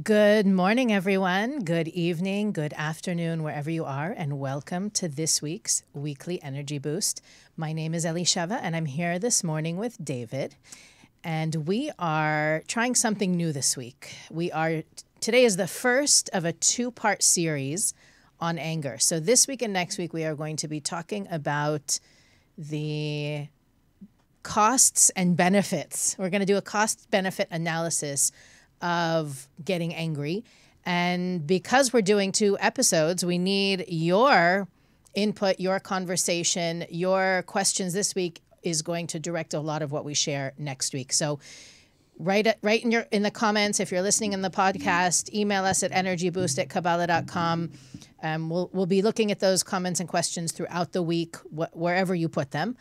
Good morning, everyone. Good evening, good afternoon, wherever you are, and welcome to this week's Weekly Energy Boost. My name is Elisheva, and I'm here this morning with David. And we are trying something new this week. Today is the first of a two-part series on anger. So this week and next week, we are going to be talking about the costs and benefits. We're going to do a cost-benefit analysis of getting angry. And because we're doing two episodes, we need your input, your conversation, your questions this week is going to direct a lot of what we share next week. So write in the comments. If you're listening in the podcast, email us at energyboost@kabbalah.com. We'll be looking at those comments and questions throughout the week, wherever you put them.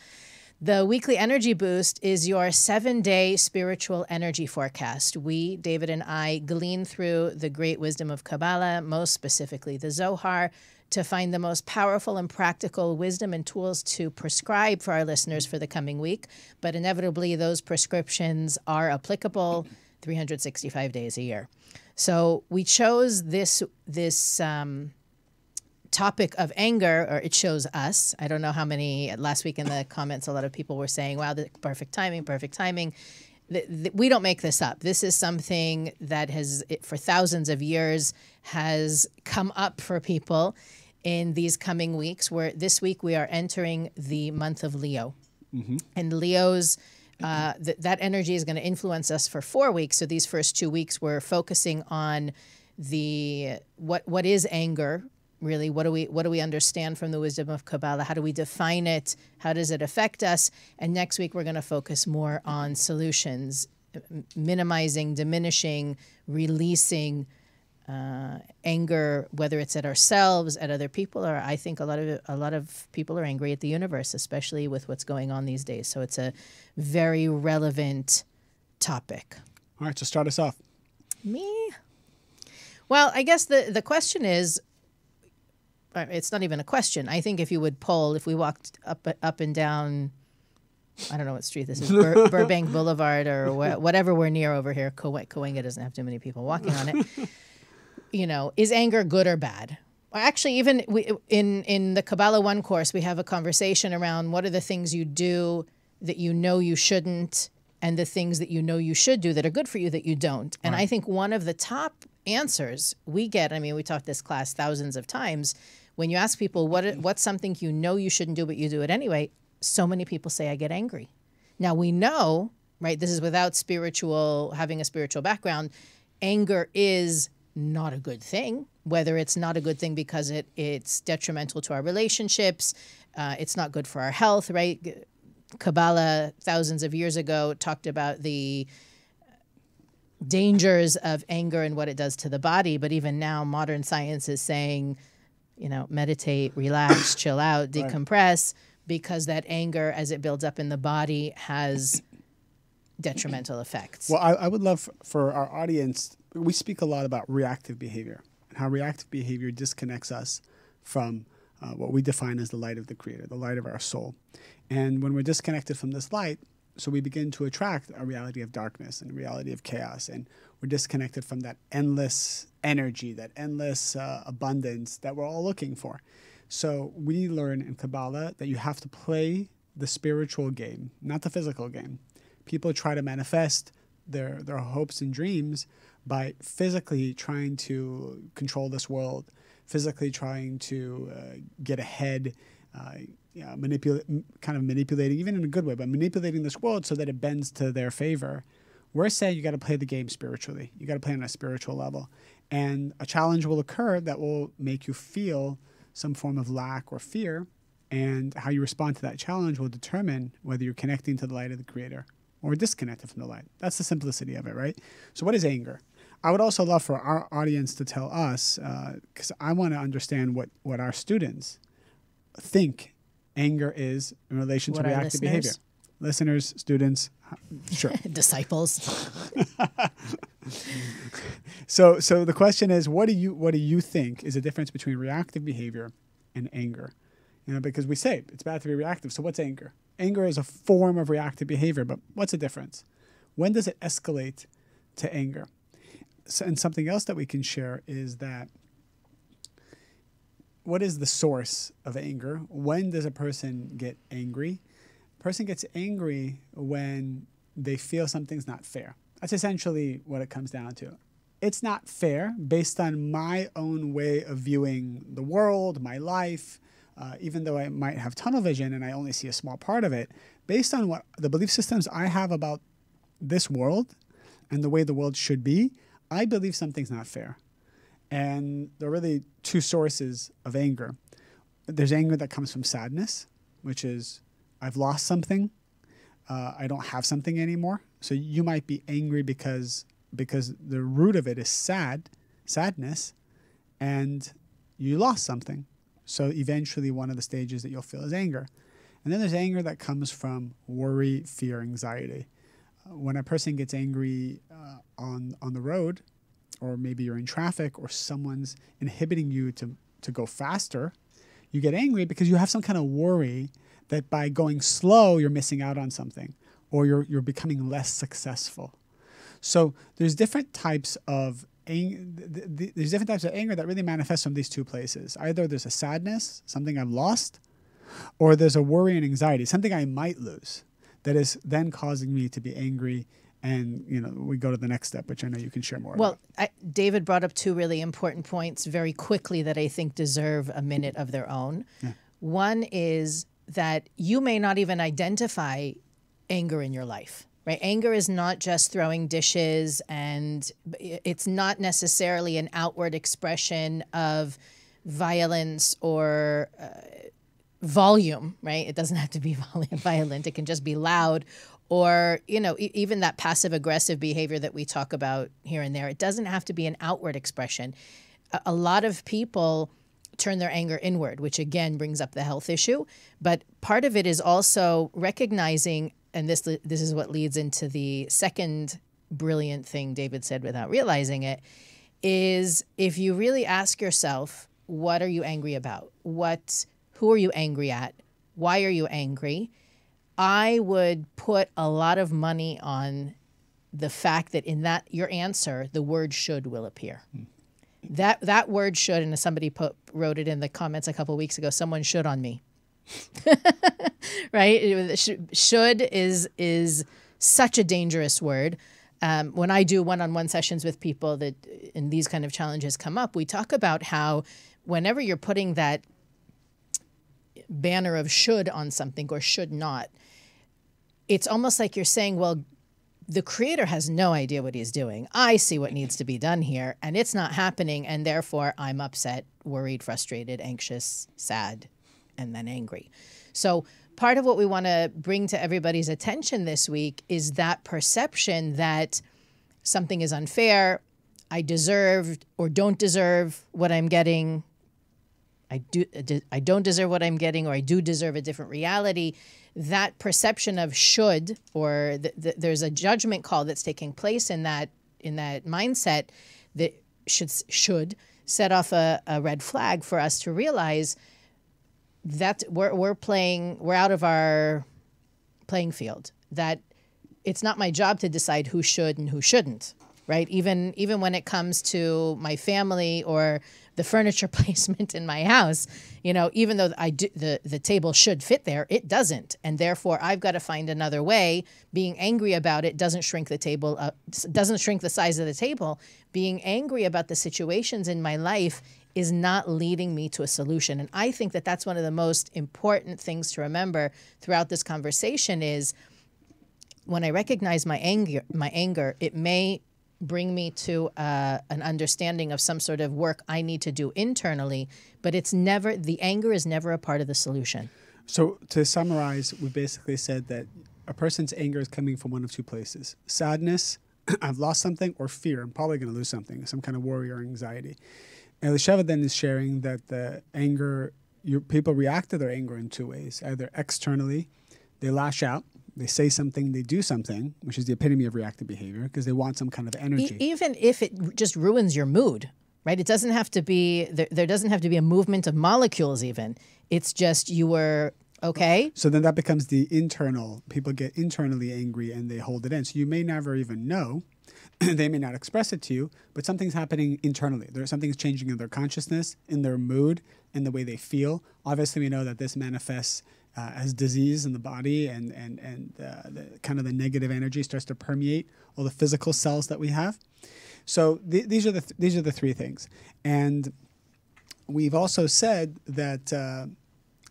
The Weekly Energy Boost is your 7-day spiritual energy forecast. We, David and I, glean through the great wisdom of Kabbalah, most specifically the Zohar, to find the most powerful and practical wisdom and tools to prescribe for our listeners for the coming week. But inevitably, those prescriptions are applicable 365 days a year. So we chose this topic of anger, or it shows us. I don't know how many, last week in the comments, a lot of people were saying, wow, perfect timing. We don't make this up. This is something that for thousands of years, has come up for people in these coming weeks, where this week we are entering the month of Leo. Mm-hmm. And Leo's, that energy is going to influence us for 4 weeks. So these first 2 weeks, we're focusing on what is anger. Really, what do we understand from the wisdom of Kabbalah? How do we define it? How does it affect us? And next week, we're going to focus more on solutions, minimizing, diminishing, releasing anger, whether it's at ourselves, at other people, or I think a lot of people are angry at the universe, especially with what's going on these days. So it's a very relevant topic. All right, so start us off. Me? Well, I guess the question is, it's not even a question. I think if you would poll, if we walked up and down, I don't know what street this is, Burbank Boulevard or whatever we're near over here. Cahuenga doesn't have too many people walking on it. Is anger good or bad? Actually, even in the Kabbalah 1 course, we have a conversation around what are the things you do that you know you shouldn't, and the things that you know you should do that are good for you that you don't. And right. I think one of the top answers we get, we taught this class thousands of times, when you ask people what's something you know you shouldn't do but you do it anyway, so many people say, I get angry. Now we know, right, this is without having a spiritual background, anger is not a good thing, whether it's not a good thing because it's detrimental to our relationships, it's not good for our health, right? Kabbalah thousands of years ago talked about the dangers of anger and what it does to the body. But even now, modern science is saying, meditate, relax, chill out, decompress, because that anger, as it builds up in the body, has detrimental effects. Well, I would love for our audience, we speak a lot about reactive behavior and how reactive behavior disconnects us from what we define as the light of the Creator, the light of our soul. And when we're disconnected from this light, so we begin to attract a reality of darkness and a reality of chaos. And we're disconnected from that endless energy, that endless abundance that we're all looking for. So we learn in Kabbalah that you have to play the spiritual game, not the physical game. People try to manifest their hopes and dreams by physically trying to control this world, physically trying to get ahead, manipulating, even in a good way, but manipulating this world so that it bends to their favor. We're saying you got to play the game spiritually. You got to play on a spiritual level. And a challenge will occur that will make you feel some form of lack or fear. And how you respond to that challenge will determine whether you're connecting to the light of the Creator or disconnected from the light. That's the simplicity of it, right? So what is anger? I would also love for our audience to tell us, because I want to understand what our students think anger is in relation to reactive behavior. Listeners, students, sure. Disciples. So the question is, what do you think is the difference between reactive behavior and anger? Because we say it's bad to be reactive. So what's anger? Anger is a form of reactive behavior, but what's the difference? When does it escalate to anger? and something else that we can share is that what is the source of anger? When does a person get angry? A person gets angry when they feel something's not fair. That's essentially what it comes down to. It's not fair based on my own way of viewing the world, my life, even though I might have tunnel vision and I only see a small part of it, based on what the belief systems I have about this world and the way the world should be, I believe something's not fair. And there are really two sources of anger. There's anger that comes from sadness, which is I've lost something. I don't have something anymore. So you might be angry because the root of it is sadness, and you lost something. So eventually one of the stages that you'll feel is anger. And then there's anger that comes from worry, fear, anxiety. When a person gets angry on the road, or maybe you're in traffic, or someone's inhibiting you to go faster, you get angry because you have some kind of worry that by going slow, you're missing out on something, or you're becoming less successful. So there's different types of anger that really manifest from these two places. Either there's a sadness, something I've lost, or there's a worry and anxiety, something I might lose, that is then causing me to be angry. And, we go to the next step, which I know you can share more about. David brought up two really important points very quickly that I think deserve a minute of their own. Yeah. One is that you may not even identify anger in your life, right? Anger is not just throwing dishes, and it's not necessarily an outward expression of violence or volume, right? It doesn't have to be violent. It can just be loud. Or, even that passive-aggressive behavior that we talk about here and there, it doesn't have to be an outward expression. A lot of people turn their anger inward, which again brings up the health issue. But part of it is also recognizing, and this is what leads into the second brilliant thing David said without realizing it, is if you really ask yourself, what are you angry about? Who are you angry at? Why are you angry? I would put a lot of money on the fact that in your answer, the word should will appear. That word should, and somebody wrote it in the comments a couple of weeks ago, someone should on me. Right? Should is such a dangerous word. When I do one-on-one sessions with people and these kind of challenges come up, we talk about how whenever you're putting that banner of should on something or should not, it's almost like you're saying, well, the creator has no idea what he's doing. I see what needs to be done here, and it's not happening, and therefore I'm upset, worried, frustrated, anxious, sad, and then angry. So part of what we want to bring to everybody's attention this week is that perception that something is unfair, I deserve or don't deserve what I'm getting, I don't deserve what I'm getting, or I do deserve a different reality. That perception of should, or there's a judgment call that's taking place in that mindset that should set off a red flag for us to realize that we're out of our playing field. That it's not my job to decide who should and who shouldn't, right? Even when it comes to my family or the furniture placement in my house, even though the table should fit there, it doesn't. And therefore, I've got to find another way. Being angry about it doesn't shrink the table up, doesn't shrink the size of the table. Being angry about the situations in my life is not leading me to a solution. And I think that that's one of the most important things to remember throughout this conversation is when I recognize my anger, it may bring me to an understanding of some sort of work I need to do internally, but the anger is never a part of the solution. So to summarize, we basically said that a person's anger is coming from one of two places: sadness, I've lost something, or fear, I'm probably going to lose something, some kind of worry or anxiety. Elisheva then is sharing that the anger, people react to their anger in two ways: either externally, they lash out, they say something, they do something, which is the epitome of reactive behavior, because they want some kind of energy. Even if it just ruins your mood, right? It doesn't have to be, there doesn't have to be a movement of molecules even. It's just you were okay. So then that becomes the internal. People get internally angry and they hold it in. So you may never even know They may not express it to you, but something's happening internally. Something's changing in their consciousness, in their mood, in the way they feel. Obviously, we know that this manifests as disease in the body, and kind of the negative energy starts to permeate all the physical cells that we have. So these are the three things. And we've also said that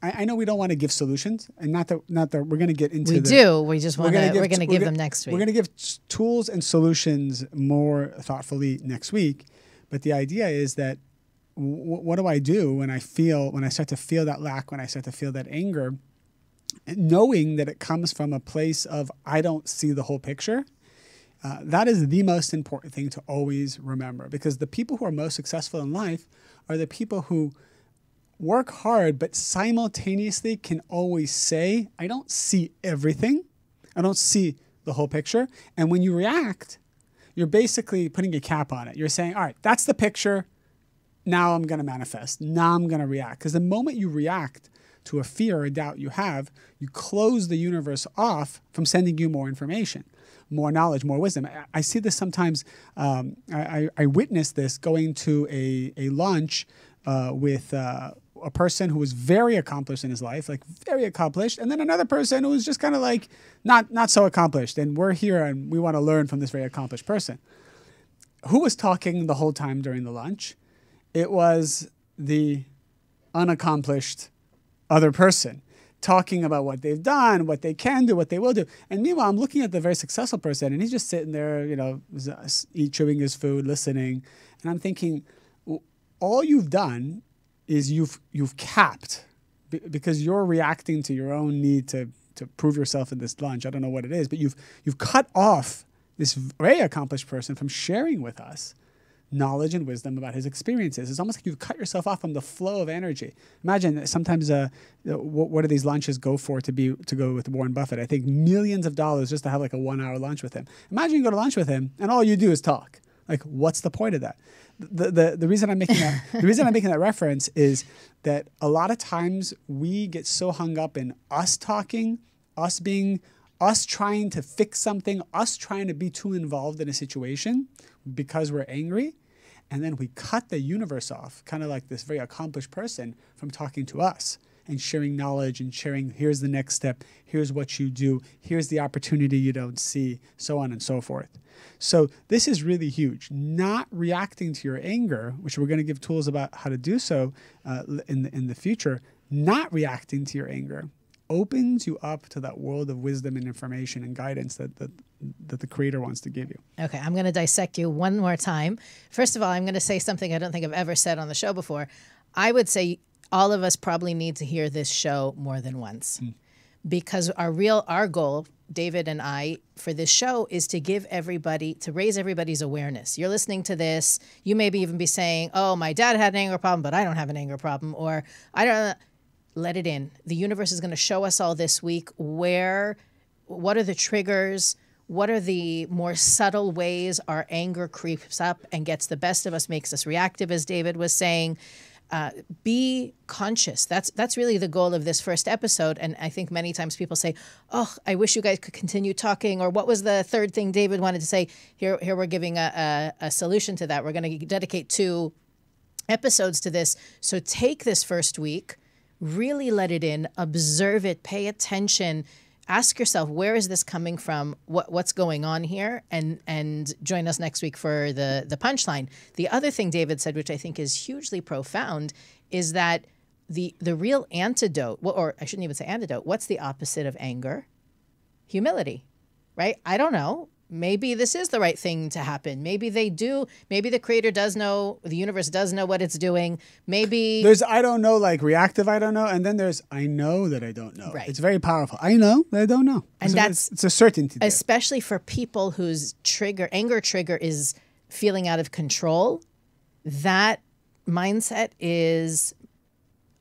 I know we don't want to give solutions, and not that we're going to get into. We do. We just want to. We're going to give them next week. We're going to give tools and solutions more thoughtfully next week. But the idea is that what do I do when I start to feel that lack, when I start to feel that anger, and knowing that it comes from a place of I don't see the whole picture. That is the most important thing to always remember, because the people who are most successful in life are the people who work hard, but simultaneously can always say, I don't see everything. I don't see the whole picture. And when you react, you're basically putting a cap on it. You're saying, all right, that's the picture. Now I'm going to manifest. Now I'm going to react. Because the moment you react to a fear or a doubt you have, you close the universe off from sending you more information, more knowledge, more wisdom. I see this sometimes. I witnessed this going to a lunch with a person who was very accomplished in his life, like very accomplished, and then another person who was just kind of like not so accomplished. And we're here and we want to learn from this very accomplished person. Who was talking the whole time during the lunch? It was the unaccomplished other person, talking about what they've done, what they can do, what they will do. And meanwhile, I'm looking at the very successful person, and he's just sitting there, chewing his food, listening. And I'm thinking, all you've done is you've capped, because you're reacting to your own need to prove yourself in this lunch. I don't know what it is, but you've cut off this very accomplished person from sharing with us knowledge and wisdom about his experiences. It's almost like you've cut yourself off from the flow of energy. Imagine sometimes what do these lunches go for to go with Warren Buffett? I think millions of dollars just to have like a 1 hour lunch with him. Imagine you go to lunch with him and all you do is talk. Like, what's the point of that? The reason I'm making that reference is that a lot of times we get so hung up in us talking, us trying to fix something, us trying to be too involved in a situation because we're angry, and then we cut the universe off, kind of like this very accomplished person, from talking to us and sharing knowledge and sharing, here's the next step, here's what you do, here's the opportunity you don't see, so on and so forth. So this is really huge. Not reacting to your anger, which we're going to give tools about how to do so in the future, not reacting to your anger opens you up to that world of wisdom and information and guidance that the Creator wants to give you. Okay, I'm going to dissect you one more time. First of all, I'm going to say something I don't think I've ever said on the show before. I would say all of us probably need to hear this show more than once, because our goal, David and I, for this show is to raise everybody's awareness. You're listening to this, you maybe even be saying, oh, my dad had an anger problem, but I don't have an anger problem, or I don't. Let it in. The universe is going to show us all this week what are the triggers, what are the more subtle ways our anger creeps up and gets the best of us, makes us reactive, as David was saying. Be conscious. That's really the goal of this first episode. And I think many times people say, oh, I wish you guys could continue talking. Or what was the third thing David wanted to say? Here we're giving a solution to that. We're going to dedicate 2 episodes to this. So take this first week, really let it in, observe it, pay attention, ask yourself, where is this coming from? What's going on here? And join us next week for the punchline. The other thing David said, which I think is hugely profound, is that the real antidote, or I shouldn't even say antidote, what's the opposite of anger? Humility, right? I don't know. Maybe this is the right thing to happen. Maybe they do. Maybe the Creator does know, the universe does know what it's doing. Maybe there's I don't know, like reactive I don't know, and then there's I know that I don't know. Right. It's very powerful. I know that I don't know. And it's a certainty there. Especially for people whose anger trigger is feeling out of control. That mindset is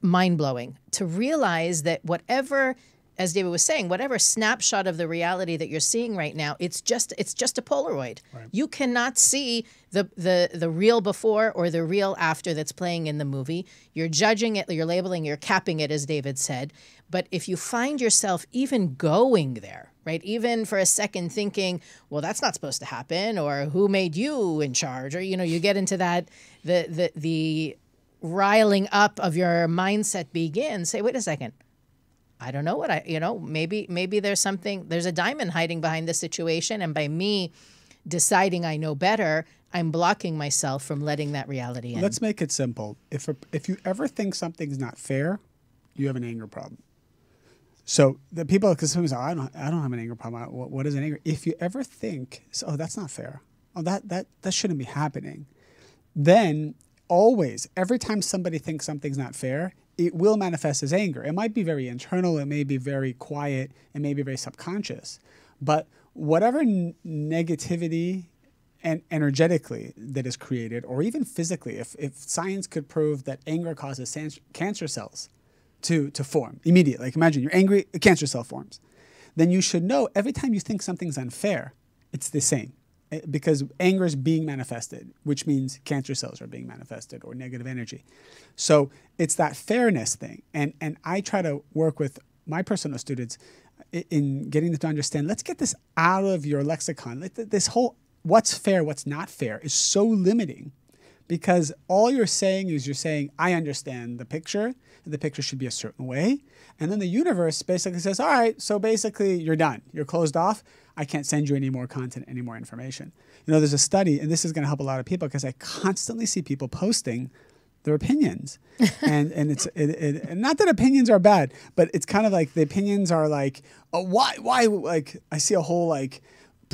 mind-blowing. To realize that whatever, as David was saying, whatever snapshot of the reality that you're seeing right now, it's just a Polaroid. Right. You cannot see the real before or the real after that's playing in the movie. You're judging it, you're labeling, you're capping it, as David said. But if you find yourself even going there, right, even for a second thinking, well, that's not supposed to happen, or who made you in charge, or, you get into that, the riling up of your mindset begins. Say, wait a second. I don't know what maybe there's a diamond hiding behind this situation. And by me deciding I know better, I'm blocking myself from letting that reality in. Let's make it simple. If you ever think something's not fair, you have an anger problem. So the people, because somebody's like, I don't have an anger problem. What is an anger? If you ever think, oh, that's not fair. Oh, that shouldn't be happening. Then always, every time somebody thinks something's not fair, it will manifest as anger. It might be very internal. It may be very quiet. It may be very subconscious. But whatever negativity and energetically that is created, or even physically, if science could prove that anger causes cancer cells to form immediately, like imagine you're angry, a cancer cell forms, then you should know every time you think something's unfair, it's the same. Because anger is being manifested, which means cancer cells are being manifested, or negative energy. So it's that fairness thing. And I try to work with my personal students in getting them to understand, let's get this out of your lexicon. This whole what's fair, what's not fair is so limiting, because all you're saying is I understand the picture, and the picture should be a certain way. And then the universe basically says, all right, so basically you're done. You're closed off. I can't send you any more content, any more information. There's a study, and this is going to help a lot of people, because I constantly see people posting their opinions. and and not that opinions are bad, but it's kind of like the opinions are like, oh, why, like I see a whole like,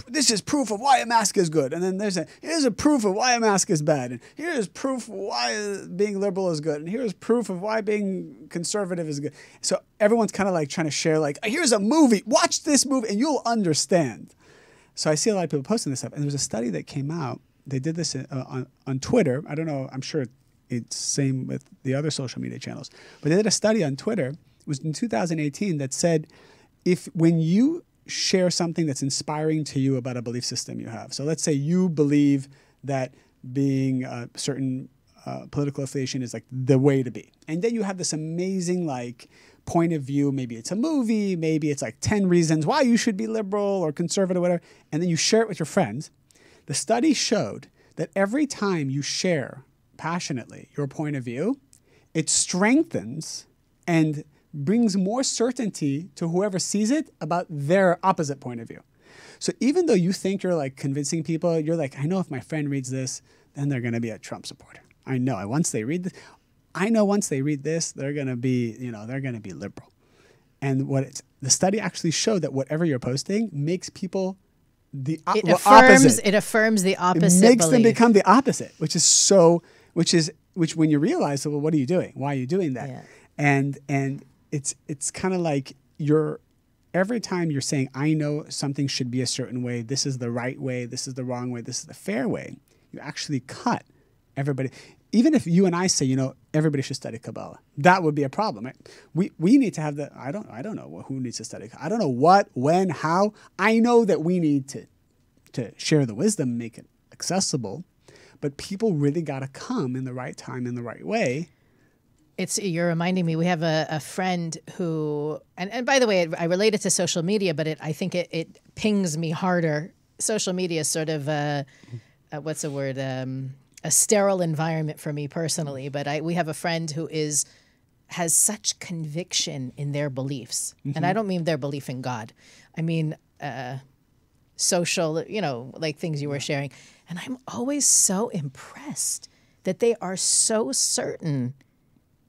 this is proof of why a mask is good. And then here's a proof of why a mask is bad. And here's proof of why being liberal is good. And here's proof of why being conservative is good. So everyone's kind of like trying to share, like, here's a movie, watch this movie and you'll understand. So I see a lot of people posting this stuff. And there's a study that came out. They did this on Twitter. I don't know. I'm sure it's same with the other social media channels. But they did a study on Twitter. It was in 2018 that said, when you share something that's inspiring to you about a belief system you have. So let's say you believe that being a certain political affiliation is like the way to be. And then you have this amazing like point of view. Maybe it's a movie. Maybe it's like 10 reasons why you should be liberal or conservative, whatever. And then you share it with your friends. The study showed that every time you share passionately your point of view, it strengthens and brings more certainty to whoever sees it about their opposite point of view. So even though you think you're like convincing people, you're like, I know if my friend reads this, then they're going to be a Trump supporter. I know once they read this, they're going to be, they're going to be liberal. And the study actually showed that whatever you're posting makes people opposite. It affirms the opposite. It makes them belief. become the opposite, which when you realize, well, what are you doing? Why are you doing that? Yeah. And it's kind of like every time you're saying, I know something should be a certain way, this is the right way, this is the wrong way, this is the fair way, you actually cut everybody. Even if you and I say, everybody should study Kabbalah, that would be a problem. Right? We need to have I don't know who needs to study. I don't know what, when, how. I know that we need to share the wisdom, make it accessible, but people really got to come in the right time, in the right way. You're reminding me, we have a friend who, and by the way, I relate it to social media, but I think it pings me harder. Social media is sort of what's the word? A sterile environment for me personally. But we have a friend who has such conviction in their beliefs, and I don't mean their belief in God. I mean social, like things you were sharing, and I'm always so impressed that they are so certain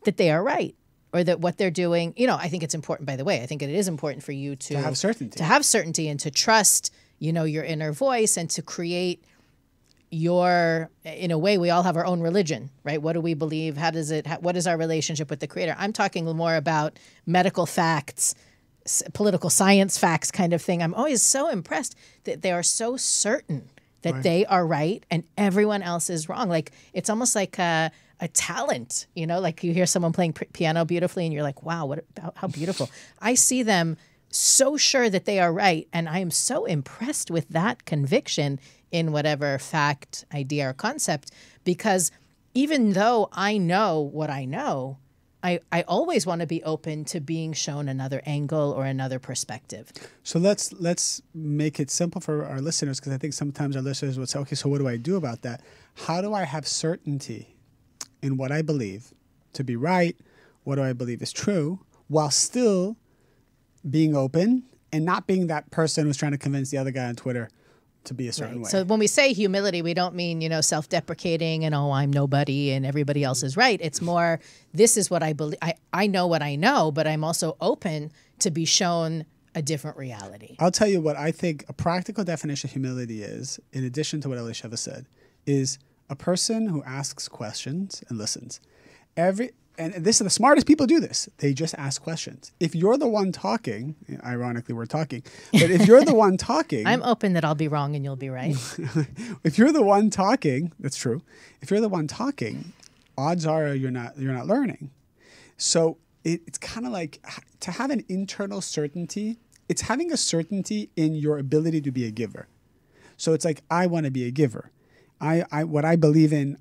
that they are right, or that what they're doing, I think it's important, by the way, I think it is important for you to have certainty. To have certainty and to trust, your inner voice, and to create in a way, we all have our own religion, right? What do we believe? What is our relationship with the Creator? I'm talking more about medical facts, political science facts kind of thing. I'm always so impressed that they are so certain that they are right and everyone else is wrong. Like, it's almost like a talent, like you hear someone playing piano beautifully and you're like, wow, how beautiful. I see them so sure that they are right. And I am so impressed with that conviction in whatever fact, idea, or concept, because even though I know what I know, I always want to be open to being shown another angle or another perspective. So let's make it simple for our listeners, because I think sometimes our listeners would say, okay, so what do I do about that? How do I have certainty in what I believe to be right? What do I believe is true, while still being open and not being that person who's trying to convince the other guy on Twitter to be a certain way? So when we say humility, we don't mean, self-deprecating and, I'm nobody and everybody else is right. It's more, this is what I believe. I know what I know, but I'm also open to be shown a different reality. I'll tell you what I think a practical definition of humility is, in addition to what Elisheva said, is a person who asks questions and listens. And this is the smartest people do this. They just ask questions. If you're the one talking, ironically we're talking, but if you're the one talking... I'm open that I'll be wrong and you'll be right. If you're the one talking, that's true. If you're the one talking, odds are you're not learning. So it's kind of like, to have an internal certainty, it's having a certainty in your ability to be a giver. So it's like, I want to be a giver. What I believe in,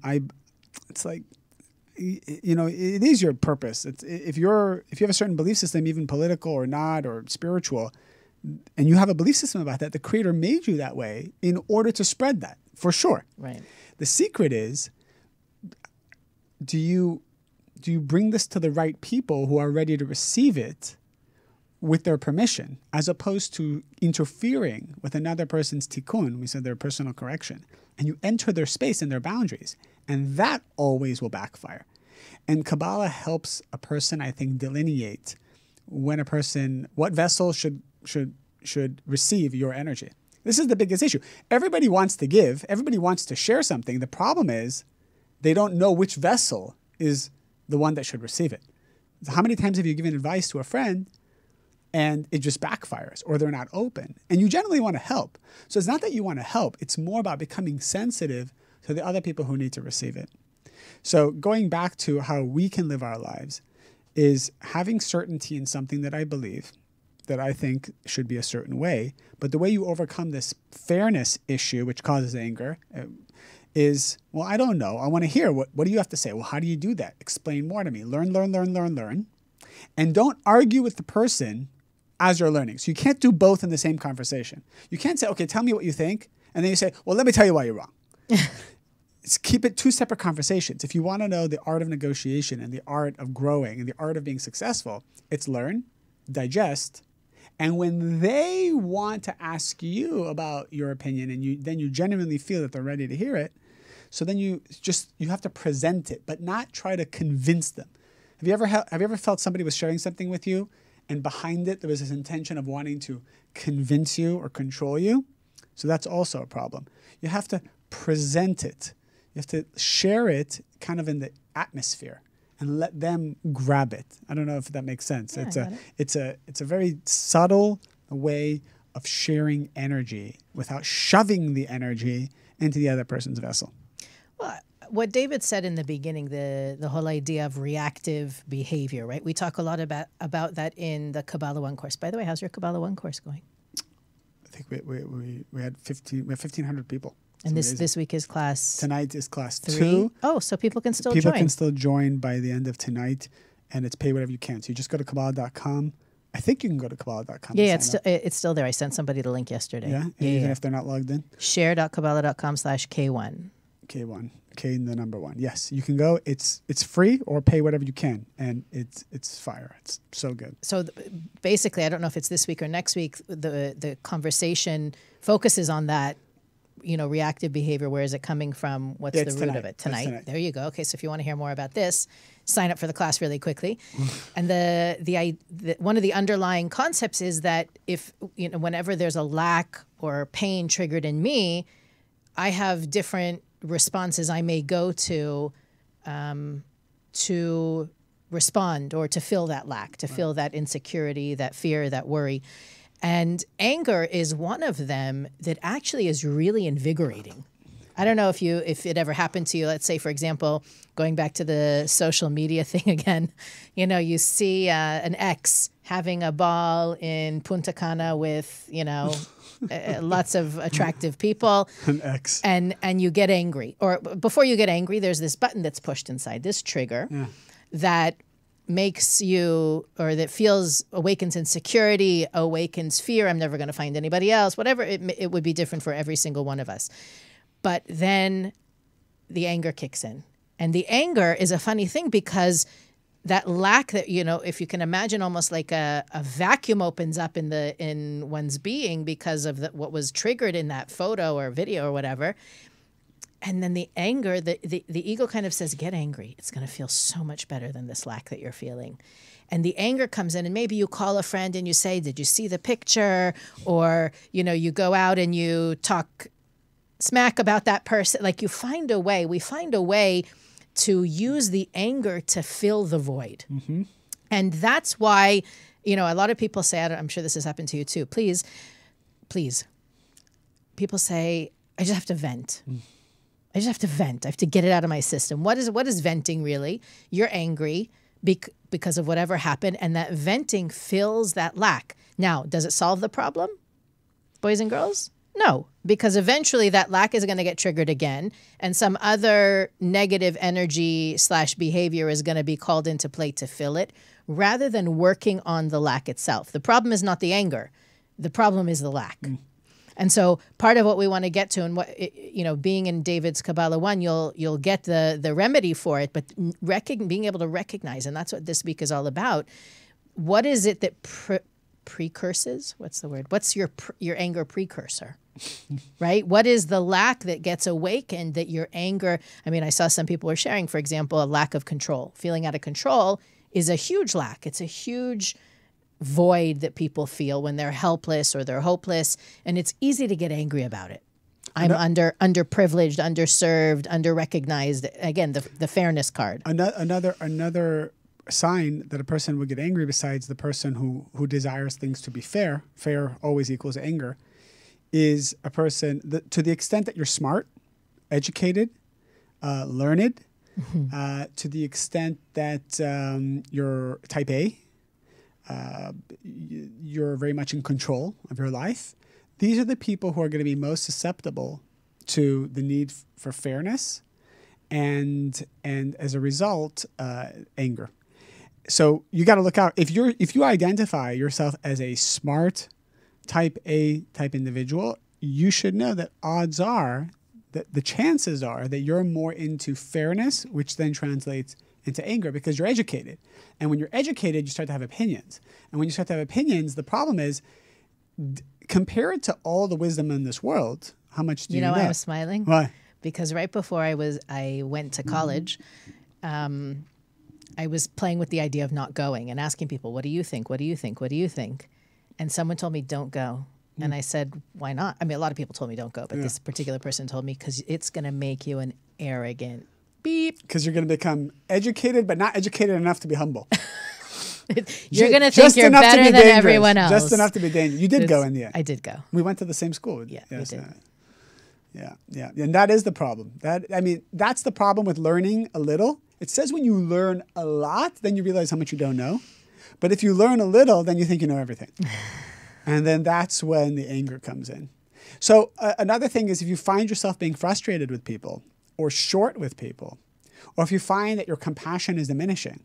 it's like, it is your purpose. If you have a certain belief system, even political or not, or spiritual, and you have a belief system about that, the Creator made you that way in order to spread that, for sure. Right. The secret is, do you bring this to the right people who are ready to receive it with their permission, as opposed to interfering with another person's tikkun, we said their personal correction, and you enter their space and their boundaries. And that always will backfire. And Kabbalah helps a person, I think, delineate what vessel should receive your energy. This is the biggest issue. Everybody wants to give. Everybody wants to share something. The problem is they don't know which vessel is the one that should receive it. How many times have you given advice to a friend and it just backfires, or they're not open? And you generally want to help. So it's not that you want to help. It's more about becoming sensitive to the other people who need to receive it. So going back to how we can live our lives is having certainty in something that I believe, that I think should be a certain way. But the way you overcome this fairness issue, which causes anger, is, well, I don't know. I want to hear. What do you have to say? Well, how do you do that? Explain more to me. Learn. And don't argue with the person as you're learning. So you can't do both in the same conversation. You can't say, okay, tell me what you think. And then you say, well, let me tell you why you're wrong. Keep it two separate conversations. If you want to know the art of negotiation and the art of growing and the art of being successful, it's learn, digest, and when they want to ask you about your opinion and then you genuinely feel that they're ready to hear it, so then you have to present it, but not try to convince them. Have you ever felt somebody was sharing something with you and behind it there was this intention of wanting to convince you or control you? So that's also a problem. You have to present it. You have to share it kind of in the atmosphere and let them grab it. I don't know if that makes sense. Yeah, it's a very subtle way of sharing energy without shoving the energy into the other person's vessel. Well, what David said in the beginning, the whole idea of reactive behavior, right? We talk a lot about that in the Kabbalah 1 course. By the way, how's your Kabbalah 1 course going? I think we had 1,500 people. And this week is class... Tonight is class 3. 2. Oh, so people can still join. People can still join by the end of tonight, and it's pay whatever you can. So you just go to Kabbalah.com. I think you can go to Kabbalah.com. Yeah, it's still there. I sent somebody the link yesterday. Yeah? Even if they're not logged in? Share.kabbalah.com/K1. K1. K in the number 1. Yes, you can go. It's free, or pay whatever you can, and it's fire. It's so good. So basically, I don't know if it's this week or next week, the conversation focuses on that, reactive behavior. Where is it coming from? What's the root of it? Tonight. There you go. Okay, so if you want to hear more about this, sign up for the class really quickly. And the one of the underlying concepts is that whenever there's a lack or pain triggered in me, I have different responses I may go to respond or to fill that lack, to fill that insecurity, that fear, that worry. And anger is one of them that actually is really invigorating. I don't know if it ever happened to you. Let's say, for example, going back to the social media thing again, you see an ex having a ball in Punta Cana with, lots of attractive people. An ex. And you get angry. Or before you get angry, there's this button that's pushed inside, this trigger, that makes you, or that awakens insecurity, awakens fear. I'm never going to find anybody else, whatever. It would be different for every single one of us. But then the anger kicks in. And the anger is a funny thing because that lack that, if you can imagine almost like a vacuum opens up in one's being because of what was triggered in that photo or video or whatever. And then the anger, the ego kind of says, get angry. It's going to feel so much better than this lack that you're feeling. And the anger comes in, and maybe you call a friend and you say, did you see the picture? Or, you go out and you talk smack about that person. Like we find a way to use the anger to fill the void. Mm-hmm. And that's why, a lot of people say, I'm sure this has happened to you too, please, people say, I just have to vent. I just have to vent. I have to get it out of my system. What is venting really? You're angry because of whatever happened, and that venting fills that lack. Now, does it solve the problem, boys and girls? No, because eventually that lack is going to get triggered again, and some other negative energy / behavior is going to be called into play to fill it, rather than working on the lack itself. The problem is not the anger. The problem is the lack. And so part of what we want to get to, and what being in David's Kabbalah 1, you'll get the remedy for it, but being able to recognize, and that's what this week is all about. What is it that precurses? What's the word? What's your anger precursor? Right? What is the lack that gets awakened that your anger? I mean, I saw some people were sharing, for example, a lack of control. Feeling out of control is a huge lack. It's a huge void that people feel when they're helpless or they're hopeless, and it's easy to get angry about it. I'm underprivileged, underserved, underrecognized. Again, the fairness card. Another sign that a person would get angry, besides the person who desires things to be fair always equals anger, is a person to the extent that you're smart, educated, learned, to the extent that you're type A, you're very much in control of your life. These are the people who are going to be most susceptible to the need for fairness, and as a result, anger. So you got to look out. If you identify yourself as a smart type A type individual, you should know that odds are that the chances are that you're more into fairness, which then translates into anger because you're educated. And when you're educated, you start to have opinions. And when you start to have opinions, the problem is, compare it to all the wisdom in this world. How much do you know? I was smiling. Why? Because right before I went to college, I was playing with the idea of not going and asking people, what do you think? What do you think? What do you think? And someone told me, don't go. And I said, why not? I mean, a lot of people told me don't go, but this particular person told me, because it's going to make you an arrogant beep. Because you're going to become educated, but not educated enough to be humble. You're going to think you're better than everyone else. Just enough to be dangerous. You did go in the end. I did go. We went to the same school. Yeah, we did. Yeah. And that is the problem. That's the problem with learning a little. It says when you learn a lot, then you realize how much you don't know. But if you learn a little, then you think you know everything. And then that's when the anger comes in. So another thing is, if you find yourself being frustrated with people or short with people, or if you find that your compassion is diminishing,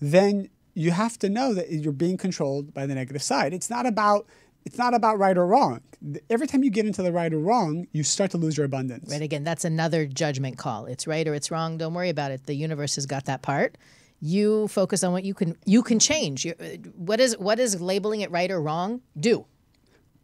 then you have to know that you're being controlled by the negative side. It's not about right or wrong. Every time you get into the right or wrong, you start to lose your abundance. Right. Again, that's another judgment call. It's right or it's wrong. Don't worry about it. The universe has got that part. You focus on what you can change. What is labeling it right or wrong do?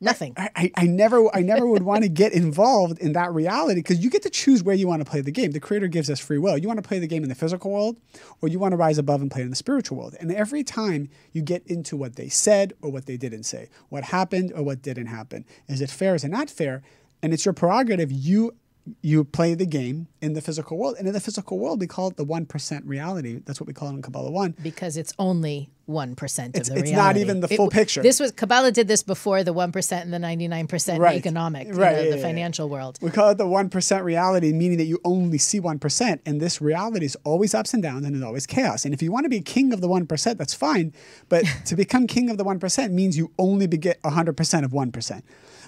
Nothing. I never would want to get involved in that reality, because you get to choose where you want to play the game. The Creator gives us free will. You want to play the game in the physical world, or you want to rise above and play in the spiritual world. And every time you get into what they said or what they didn't say, what happened or what didn't happen, is it fair, is it not fair? And it's your prerogative. You play the game in the physical world. And in the physical world, we call it the 1% reality. That's what we call it in Kabbalah 1. Because it's only 1% of It's the reality. not even the full picture. This was Kabbalah did this before the 1% and the 99% Right. economic, Right. the financial world. We call it the 1% reality, meaning that you only see 1%. And this reality is always ups and downs and is always chaos. And if you want to be king of the 1%, that's fine. But to become king of the 1% means you only get 100% of 1%.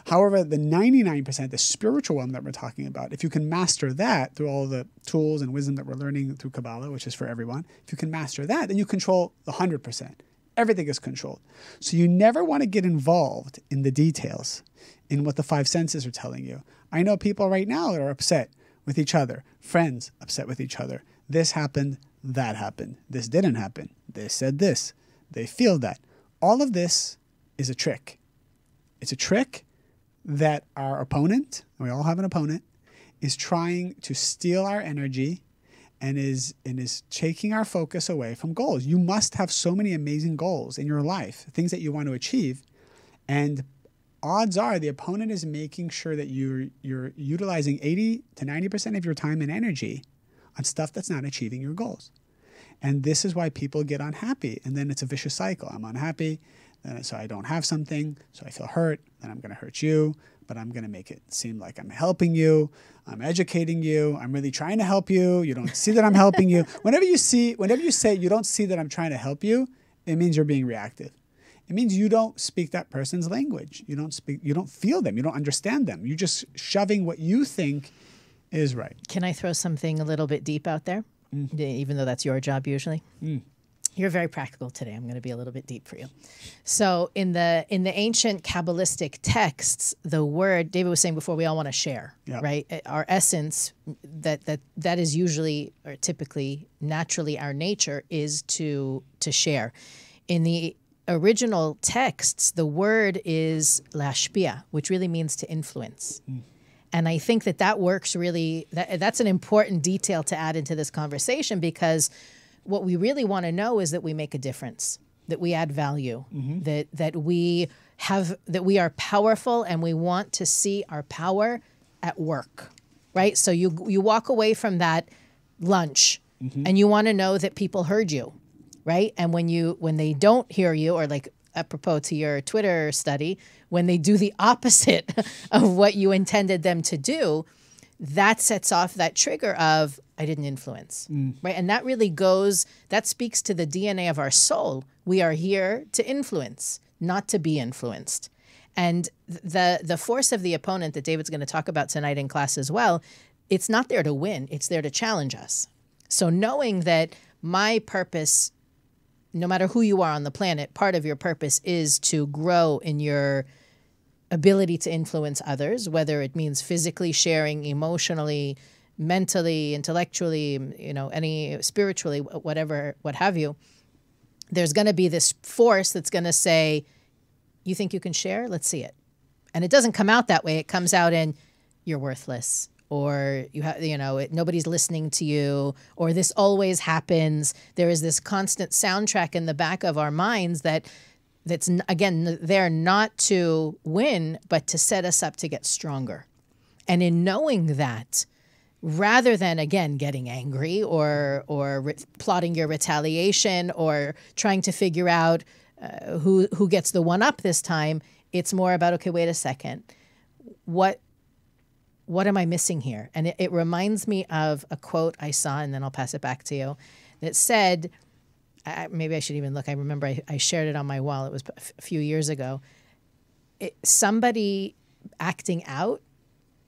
However, the 99%, the spiritual one that we're talking about, if you can master that through all the tools and wisdom that we're learning through Kabbalah, which is for everyone, if you can master that, then you control the 100%. Everything is controlled. So you never want to get involved in the details, in what the five senses are telling you. I know people right now that are upset with each other, friends upset with each other. This happened, that happened. This didn't happen. They said this. They feel that. All of this is a trick. It's a trick that our opponent, we all have an opponent, is trying to steal our energy and is taking our focus away from goals. You must have so many amazing goals in your life, things that you want to achieve. And odds are the opponent is making sure that you're utilizing 80 to 90% of your time and energy on stuff that's not achieving your goals. And this is why people get unhappy. And then it's a vicious cycle. I'm unhappy, so I don't have something, so I feel hurt, then I'm going to hurt you, but I'm going to make it seem like I'm helping you, I'm educating you, I'm really trying to help you, you don't see that I'm helping you. Whenever you say you don't see that I'm trying to help you, it means you're being reactive. It means you don't speak that person's language. You don't feel them, you don't understand them. You're just shoving what you think is right. Can I throw something a little bit deep out there? Even though that's your job usually? You're very practical today. I'm going to be a little bit deep for you. So in the ancient Kabbalistic texts, the word, David was saying before, we all want to share, right? Our essence, that is usually or typically naturally our nature is to share. In the original texts, the word is lashpia, which really means to influence. And I think that works really, that's an important detail to add into this conversation, because what we really want to know is that we make a difference, that we add value, that we are powerful, and we want to see our power at work, right? So you walk away from that lunch and you want to know that people heard you, right? And when they don't hear you, or like apropos to your Twitter study, when they do the opposite of what you intended them to do, that sets off that trigger of, I didn't influence, right? And that really that speaks to the DNA of our soul. We are here to influence, not to be influenced. And the force of the opponent that David's going to talk about tonight in class as well, it's not there to win, it's there to challenge us. So knowing that my purpose, no matter who you are on the planet, part of your purpose is to grow in your ability to influence others, whether it means physically sharing, emotionally, mentally, intellectually, any spiritually, whatever, what have you. There's going to be this force that's going to say, you think you can share? Let's see it. And it doesn't come out that way. It comes out in, you're worthless, or nobody's listening to you, or this always happens. There is this constant soundtrack in the back of our minds that's, again, there not to win, but to set us up to get stronger. And in knowing that, rather than, again, getting angry or plotting your retaliation or trying to figure out who gets the one up this time, it's more about, okay, wait a second. What am I missing here? And it reminds me of a quote I saw, and then I'll pass it back to you, that said, maybe I should even look. I remember I shared it on my wall. It was a few years ago. Somebody acting out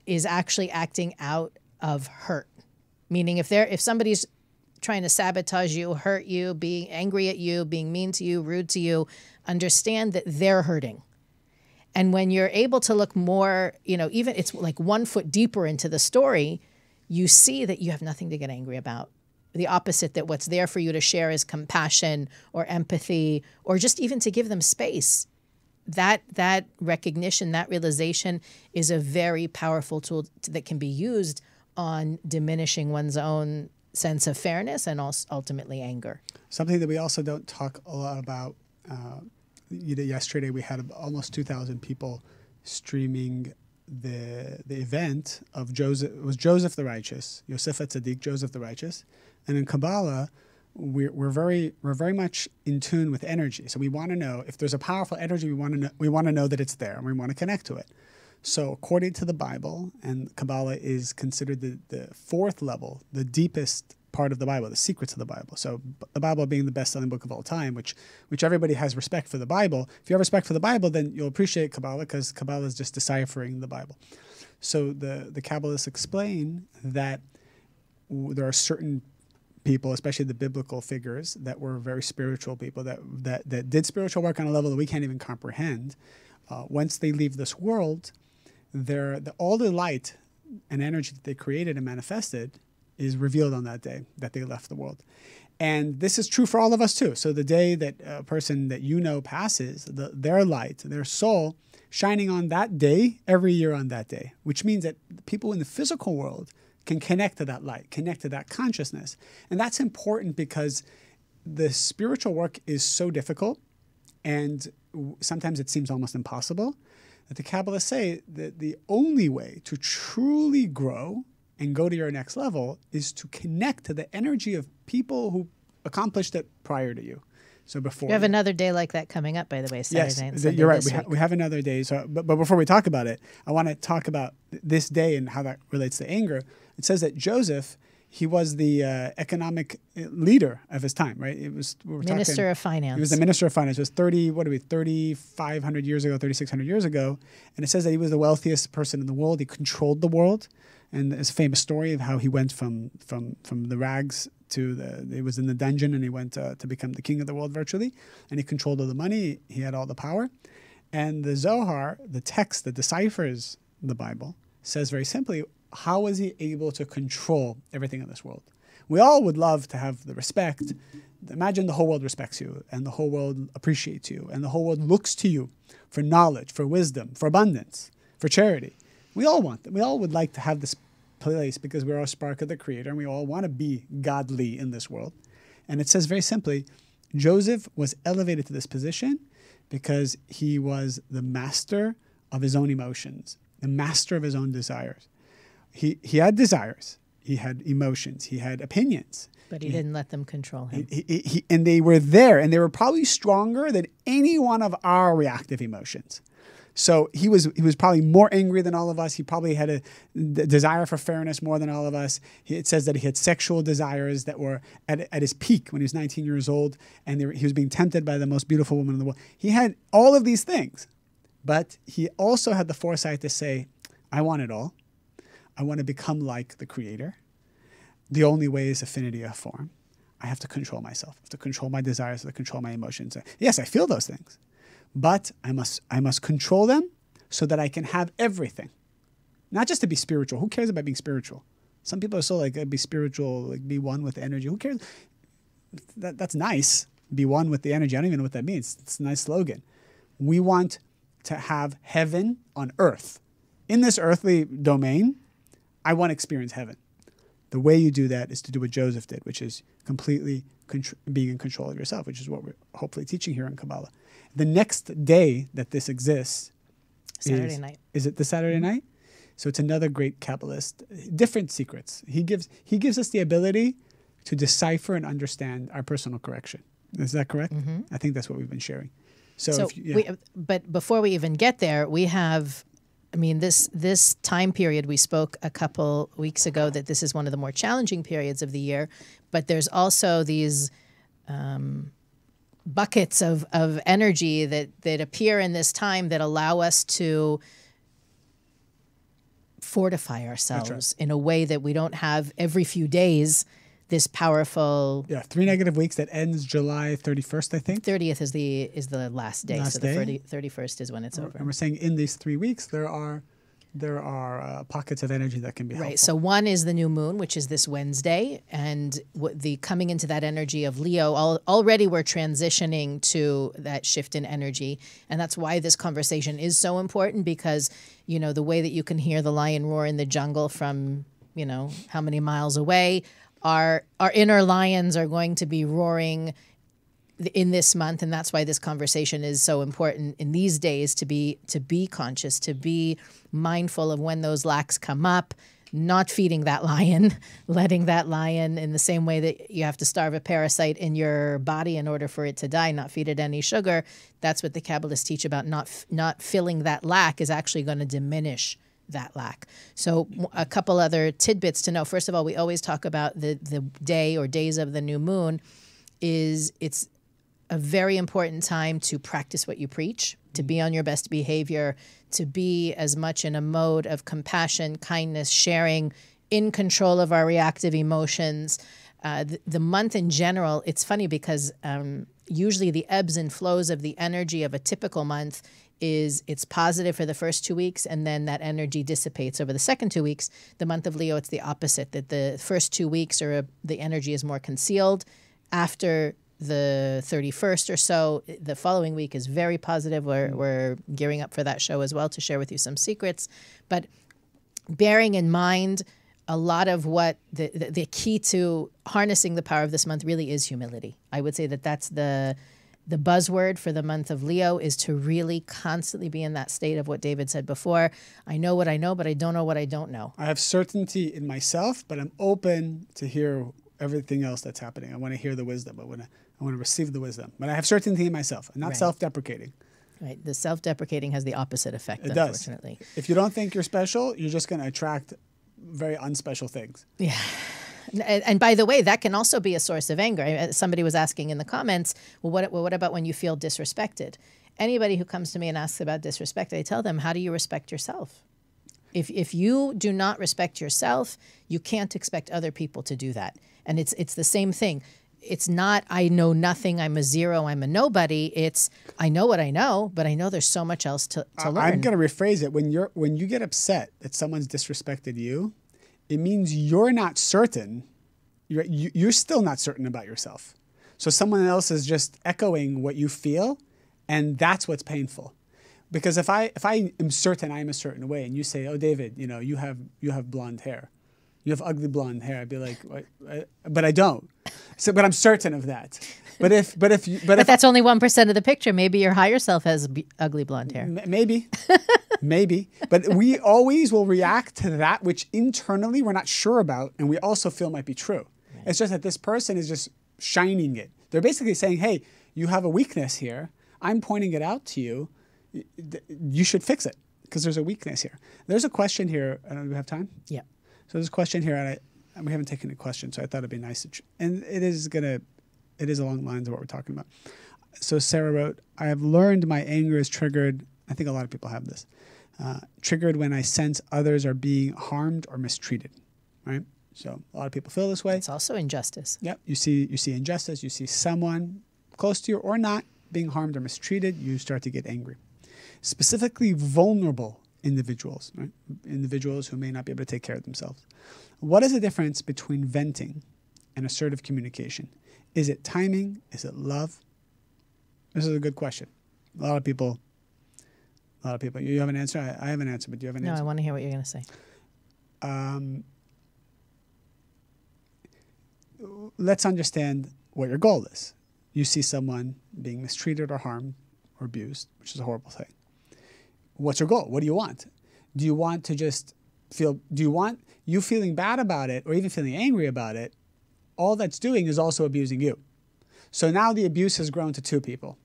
is actually acting out of hurt. Meaning if somebody's trying to sabotage you, hurt you, being angry at you, being mean to you, rude to you, understand that they're hurting. And when you're able to look more, even it's like 1 foot deeper into the story, you see that you have nothing to get angry about. The opposite, that what's there for you to share is compassion or empathy, or just even to give them space. That recognition, that realization is a very powerful tool that can be used on diminishing one's own sense of fairness and also ultimately anger. Something that we also don't talk a lot about. Yesterday we had almost 2,000 people streaming the event of Joseph. It was Joseph the Righteous, Yosef Tzaddik, Joseph the Righteous. And in Kabbalah, we're very much in tune with energy. So we want to know if there's a powerful energy. We want to know that it's there, and we want to connect to it. So according to the Bible, and Kabbalah is considered the fourth level, the deepest part of the Bible, the secrets of the Bible. So the Bible being the best-selling book of all time, which everybody has respect for the Bible. If you have respect for the Bible, then you'll appreciate Kabbalah, because Kabbalah is just deciphering the Bible. So the Kabbalists explain that there are certain people, especially the biblical figures, that were very spiritual people that did spiritual work on a level that we can't even comprehend. Once they leave this world, all the light and energy that they created and manifested is revealed on that day that they left the world. And this is true for all of us too. So the day that a person that you know passes, their light, their soul, shining on that day, every year on that day, which means that people in the physical world can connect to that light, connect to that consciousness. And that's important because the spiritual work is so difficult, and sometimes it seems almost impossible, that the Kabbalists say that the only way to truly grow and go to your next level is to connect to the energy of people who accomplished it prior to you. So before you have another day like that coming up, by the way, Saturday and Sunday. You're right. We have another day. So, but before we talk about it, I want to talk about this day and how that relates to anger. It says that Joseph, he was the economic leader of his time, right? Minister of Finance. He was the Minister of Finance. It was 3,500 years ago, 3,600 years ago. And it says that he was the wealthiest person in the world. He controlled the world. And there's a famous story of how he went from the rags to he was in the dungeon, and he went to become the king of the world virtually. And he controlled all the money. He had all the power. And the Zohar, the text that deciphers the Bible, says very simply, how was he able to control everything in this world? We all would love to have the respect. Imagine the whole world respects you, and the whole world appreciates you, and the whole world looks to you for knowledge, for wisdom, for abundance, for charity. We all want that. We all would like to have this place because we're a spark of the Creator, and we all want to be godly in this world. And it says very simply, Joseph was elevated to this position because he was the master of his own emotions, the master of his own desires. He had desires, he had emotions, he had opinions. But he didn't let them control him. And they were there, and they were probably stronger than any one of our reactive emotions. So he was probably more angry than all of us. He probably had a desire for fairness more than all of us. It says that he had sexual desires that were at his peak when he was 19 years old, and he was being tempted by the most beautiful woman in the world. He had all of these things, but he also had the foresight to say, I want it all. I want to become like the Creator. The only way is affinity of form. I have to control myself. I have to control my desires, I have to control my emotions. Yes, I feel those things, but I must control them so that I can have everything. Not just to be spiritual. Who cares about being spiritual? Some people are so like, be spiritual, like be one with the energy. Who cares? That's nice. Be one with the energy. I don't even know what that means. It's a nice slogan. We want to have heaven on earth. In this earthly domain, I want to experience heaven. The way you do that is to do what Joseph did, which is completely being in control of yourself, which is what we're hopefully teaching here in Kabbalah. The next day that this exists Saturday night. Is it the Saturday night? So it's another great Kabbalist, different secrets. He gives us the ability to decipher and understand our personal correction. Is that correct? Mm-hmm. I think that's what we've been sharing. But before we even get there, we have, this time period, we spoke a couple weeks ago that this is one of the more challenging periods of the year, but there's also these buckets of energy that appear in this time that allow us to fortify ourselves in a way that we don't have every few days. This powerful 3 negative weeks that ends July 31st, I think. 30th is the last day. So the 31st is when it's over. And we're saying in these 3 weeks there are pockets of energy that can be helpful. Right. So one is the new moon, which is this Wednesday, and the coming into that energy of Leo. Already we're transitioning to that shift in energy, and that's why this conversation is so important, because the way that you can hear the lion roar in the jungle from how many miles away. Our inner lions are going to be roaring in this month, and that's why this conversation is so important in these days, to be conscious, to be mindful of when those lacks come up, not feeding that lion, letting that lion, in the same way that you have to starve a parasite in your body in order for it to die, not feed it any sugar. That's what the Kabbalists teach about not filling that lack is actually going to diminish that lack. So a couple other tidbits to know. First of all, we always talk about the day or days of the new moon. It's a very important time to practice what you preach, to be on your best behavior, to be as much in a mode of compassion, kindness, sharing, in control of our reactive emotions. The month in general, it's funny because usually the ebbs and flows of the energy of a typical month it's positive for the first 2 weeks, and then that energy dissipates over the second 2 weeks. The month of Leo, it's the opposite, that the first 2 weeks the energy is more concealed. After the 31st or so, the following week is very positive. We're gearing up for that show as well to share with you some secrets. But bearing in mind, a lot of what the key to harnessing the power of this month really is humility. I would say that that's the buzzword for the month of Leo, is to really constantly be in that state of what David said before. I know what I know, but I don't know what I don't know. I have certainty in myself, but I'm open to hear everything else that's happening. I want to hear the wisdom. I want to receive the wisdom. But I have certainty in myself. I'm not self-deprecating. Right. The self-deprecating has the opposite effect, it unfortunately. Does. If you don't think you're special, you're just going to attract very unspecial things. Yeah. And by the way, that can also be a source of anger. Somebody was asking in the comments, well, what about when you feel disrespected? Anybody who comes to me and asks about disrespect, I tell them, how do you respect yourself? If you do not respect yourself, you can't expect other people to do that. And it's the same thing. It's not, I know nothing, I'm a zero, I'm a nobody. It's, I know what I know, but I know there's so much else to learn. I'm going to rephrase it. When you get upset that someone's disrespected you, it means you're not certain. You're still not certain about yourself. So someone else is just echoing what you feel, and that's what's painful. Because if I am certain I'm a certain way, and you say, "Oh, David, you have blonde hair, you have ugly blonde hair," I'd be like, "But I don't." So, but I'm certain of that. But if that's only 1% of the picture. Maybe your higher self has ugly blonde hair. Maybe. Maybe. But we always will react to that which internally we're not sure about and we also feel might be true. Right. It's just that this person is just shining it. They're basically saying, hey, you have a weakness here. I'm pointing it out to you. You should fix it because there's a weakness here. There's a question here. Do we have time? Yeah. So there's a question here, and we haven't taken a question, so I thought it'd be nice. And it is along the lines of what we're talking about. So Sarah wrote, I have learned my anger is triggered. I think a lot of people have this. Triggered when I sense others are being harmed or mistreated, right? So a lot of people feel this way. It's also injustice. Yep. You see injustice. You see someone close to you or not being harmed or mistreated. You start to get angry. Specifically vulnerable individuals, right? Individuals who may not be able to take care of themselves. What is the difference between venting and assertive communication? Is it timing? Is it love? This is a good question. A lot of people. You have an answer? I have an answer, but do you have an answer? No, I want to hear what you're going to say. Let's understand what your goal is. You see someone being mistreated or harmed or abused, which is a horrible thing. What's your goal? What do you want? Do you want to just do you want you feeling bad about it or even feeling angry about it? All that's doing is also abusing you. So now the abuse has grown to two people.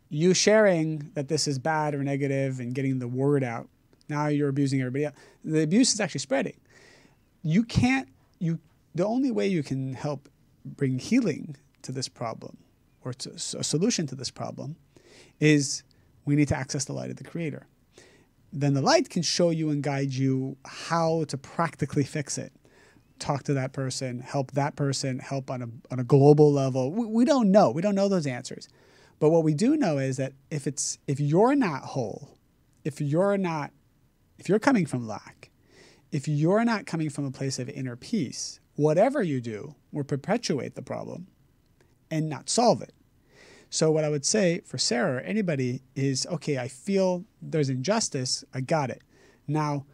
You sharing that this is bad or negative and getting the word out. Now you're abusing everybody else. The abuse is actually spreading. The only way you can help bring healing to this problem or to a solution to this problem is we need to access the light of the Creator. Then the light can show you and guide you how to practically fix it. Talk to that person, help on a global level. We don't know. We don't know those answers. But what we do know is that if you're not whole, if you're coming from lack, if you're not coming from a place of inner peace, whatever you do will perpetuate the problem and not solve it. So what I would say for Sarah or anybody is, okay, I feel there's injustice. I got it. Now,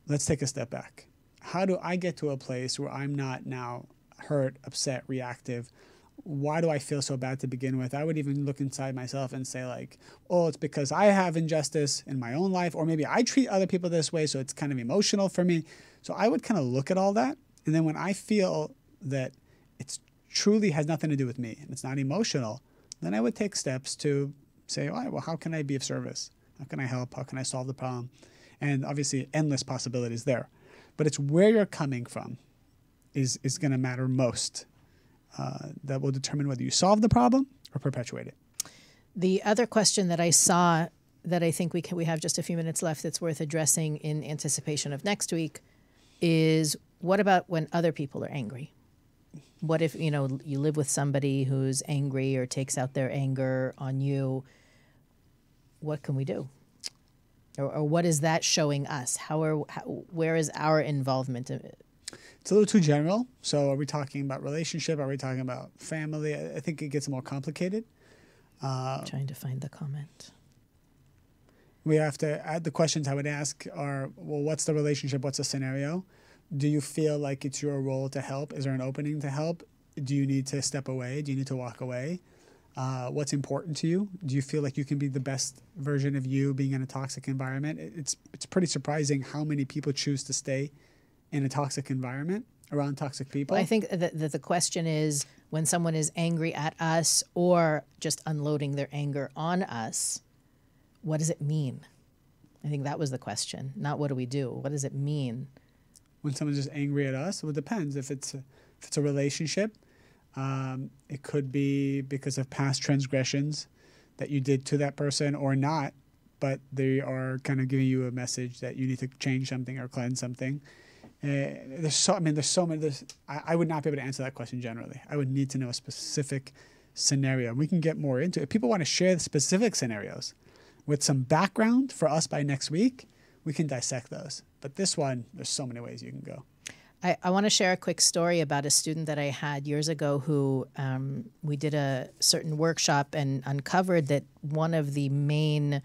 let's take a step back. How do I get to a place where I'm not now hurt, upset, reactive? why do I feel so bad to begin with? I would even look inside myself and say like, oh, it's because I have injustice in my own life, or maybe I treat other people this way, so it's kind of emotional for me. So I would kind of look at all that. And then when I feel that it's truly has nothing to do with me and it's not emotional, then I would take steps to say, all right, well, how can I be of service? How can I help? How can I solve the problem? And obviously endless possibilities there. But it's where you're coming from is going to matter most. That will determine whether you solve the problem or perpetuate it. The other question that I saw that I think we have just a few minutes left that's worth addressing in anticipation of next week is, what about when other people are angry? What if, you live with somebody who's angry or takes out their anger on you? What can we do? Or what is that showing us? Where is our involvement in it? It's a little too general. So are we talking about relationship? Are we talking about family? I think it gets more complicated. Trying to find the comment. We have to add the questions I would ask are, well, what's the relationship? What's the scenario? Do you feel like it's your role to help? Is there an opening to help? Do you need to step away? Do you need to walk away? What's important to you? Do you feel like you can be the best version of you being in a toxic environment? It's pretty surprising how many people choose to stay in a toxic environment around toxic people. Well, I think that the question is, when someone is angry at us or just unloading their anger on us, what does it mean? I think that was the question, not what do we do? What does it mean? When someone's just angry at us, well, it depends. If it's a relationship, it could be because of past transgressions that you did to that person or not, but they are kind of giving you a message that you need to change something or cleanse something. There's so many. I would not be able to answer that question generally. I would need to know a specific scenario. We can get more into it. If people want to share the specific scenarios with some background for us by next week, we can dissect those. But this one, there's so many ways you can go. I want to share a quick story about a student that I had years ago who we did a certain workshop and uncovered that one of the main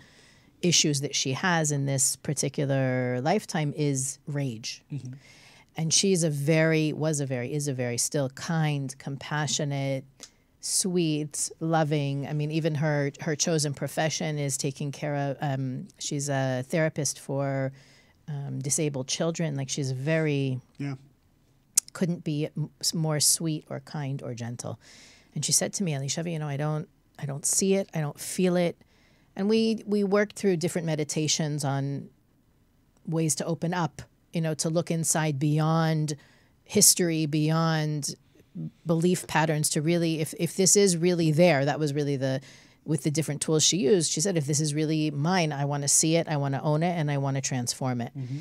issues that she has in this particular lifetime is rage. Mm-hmm. And she's is a very still kind, compassionate, sweet, loving. I mean, even her chosen profession is taking care of, she's a therapist for disabled children. Like, she's very, couldn't be more sweet or kind or gentle. And she said to me, Elisheva, I don't see it. I don't feel it. And we worked through different meditations on ways to open up, to look inside beyond history, beyond belief patterns, to really, if this is really there, that was really with the different tools she used. She said, if this is really mine, I want to see it, I want to own it, and I want to transform it. Mm-hmm.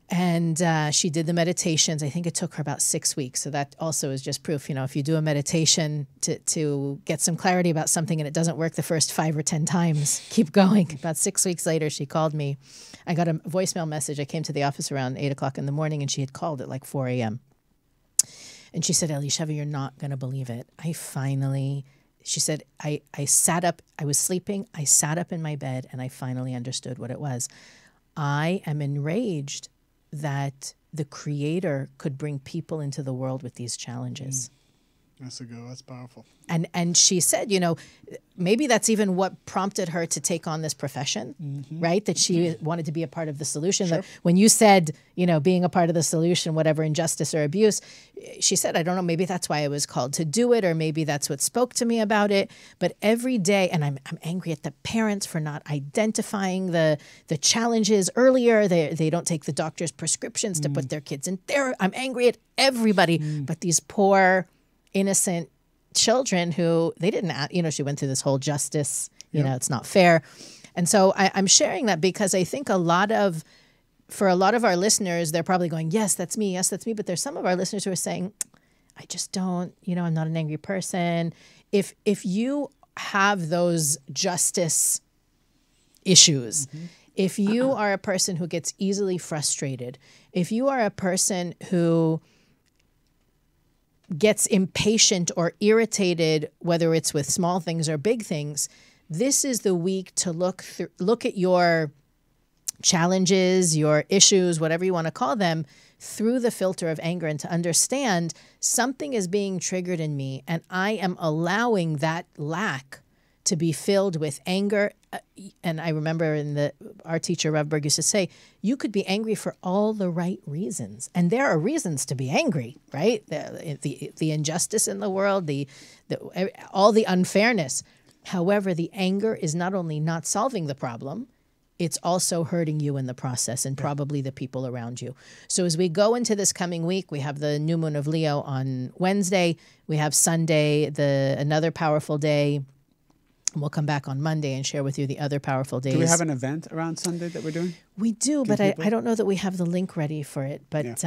And she did the meditations. I think it took her about 6 weeks. So that also is just proof, if you do a meditation to get some clarity about something and it doesn't work the first 5 or 10 times, keep going. About 6 weeks later, she called me. I got a voicemail message. I came to the office around 8 o'clock in the morning, and she had called at like 4 a.m. And she said, Elisheva, you're not going to believe it. She said, I sat up. I was sleeping. I sat up in my bed, and I finally understood what it was. I am enraged that the Creator could bring people into the world with these challenges. That's a good. That's powerful. And she said, maybe that's even what prompted her to take on this profession, mm-hmm. right? That she wanted to be a part of the solution. Sure. That when you said, being a part of the solution, whatever injustice or abuse, she said, I don't know, maybe that's why I was called to do it, or maybe that's what spoke to me about it. But every day, and I'm angry at the parents for not identifying the challenges earlier. They don't take the doctor's prescriptions to put their kids in therapy. I'm angry at everybody, but these poor, innocent children who they didn't, she went through this whole justice, it's not fair. And so I'm sharing that because I think for a lot of our listeners, they're probably going, yes, that's me. But there's some of our listeners who are saying, I just don't, I'm not an angry person. If you have those justice issues, mm-hmm. if you are a person who gets easily frustrated, if you are a person who gets impatient or irritated, whether it's with small things or big things, this is the week to look at your challenges, your issues, whatever you want to call them, through the filter of anger, and to understand something is being triggered in me and I am allowing that lack to be filled with anger. And I remember our teacher, Rev Berg, used to say, you could be angry for all the right reasons. And there are reasons to be angry, right? The injustice in the world, all the unfairness. However, the anger is not only not solving the problem, it's also hurting you in the process and probably the people around you. So as we go into this coming week, we have the new moon of Leo on Wednesday. We have Sunday, another powerful day. We'll come back on Monday and share with you the other powerful days. Do we have an event around Sunday that we're doing? We do, but I don't know that we have the link ready for it. But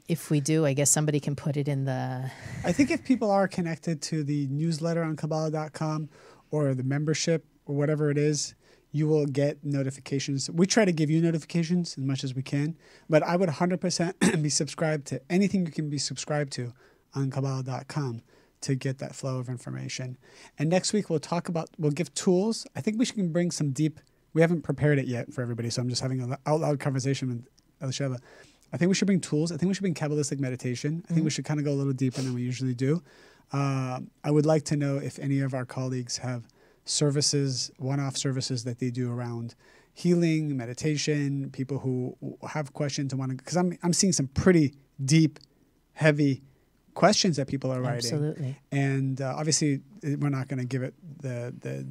if we do, I guess somebody can put it in the... I think if people are connected to the newsletter on Kabbalah.com or the membership or whatever it is, you will get notifications. We try to give you notifications as much as we can, but I would 100% be subscribed to anything you can be subscribed to on Kabbalah.com to get that flow of information. And next week we'll give tools. I think we should bring some deep, we haven't prepared it yet for everybody, so I'm just having an out loud conversation with Elisheva. I think we should bring tools. I think we should bring Kabbalistic meditation. I think we should kind of go a little deeper than we usually do. I would like to know if any of our colleagues have services, one-off services that they do around healing, meditation, people who have questions and want to, because I'm seeing some pretty deep, heavy questions that people are writing. Absolutely. And obviously, we're not going to give it the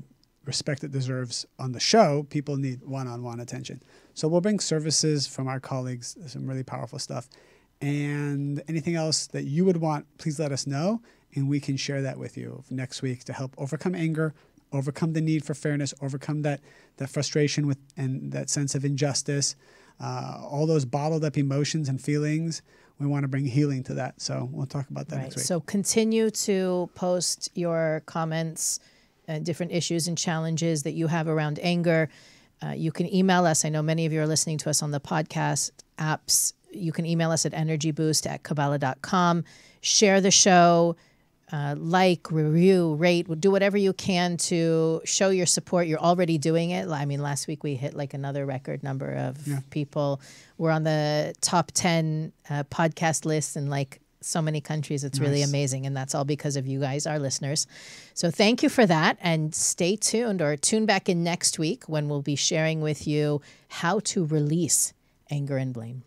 respect it deserves on the show. People need one-on-one attention. So we'll bring services from our colleagues, some really powerful stuff. And anything else that you would want, please let us know, and we can share that with you next week to help overcome anger, overcome the need for fairness, overcome that frustration with and that sense of injustice, all those bottled up emotions and feelings. We want to bring healing to that. So we'll talk about that next week. So continue to post your comments, different issues and challenges that you have around anger. You can email us. I know many of you are listening to us on the podcast apps. You can email us at energyboost@kabbalah.com. Share the show. Like, review, rate, do whatever you can to show your support. You're already doing it. I mean, last week we hit like another record number of people. We're on the top 10 podcast list in like so many countries. It's really amazing. And that's all because of you guys, our listeners. So thank you for that. And stay tuned, or tune back in next week when we'll be sharing with you how to release anger and blame.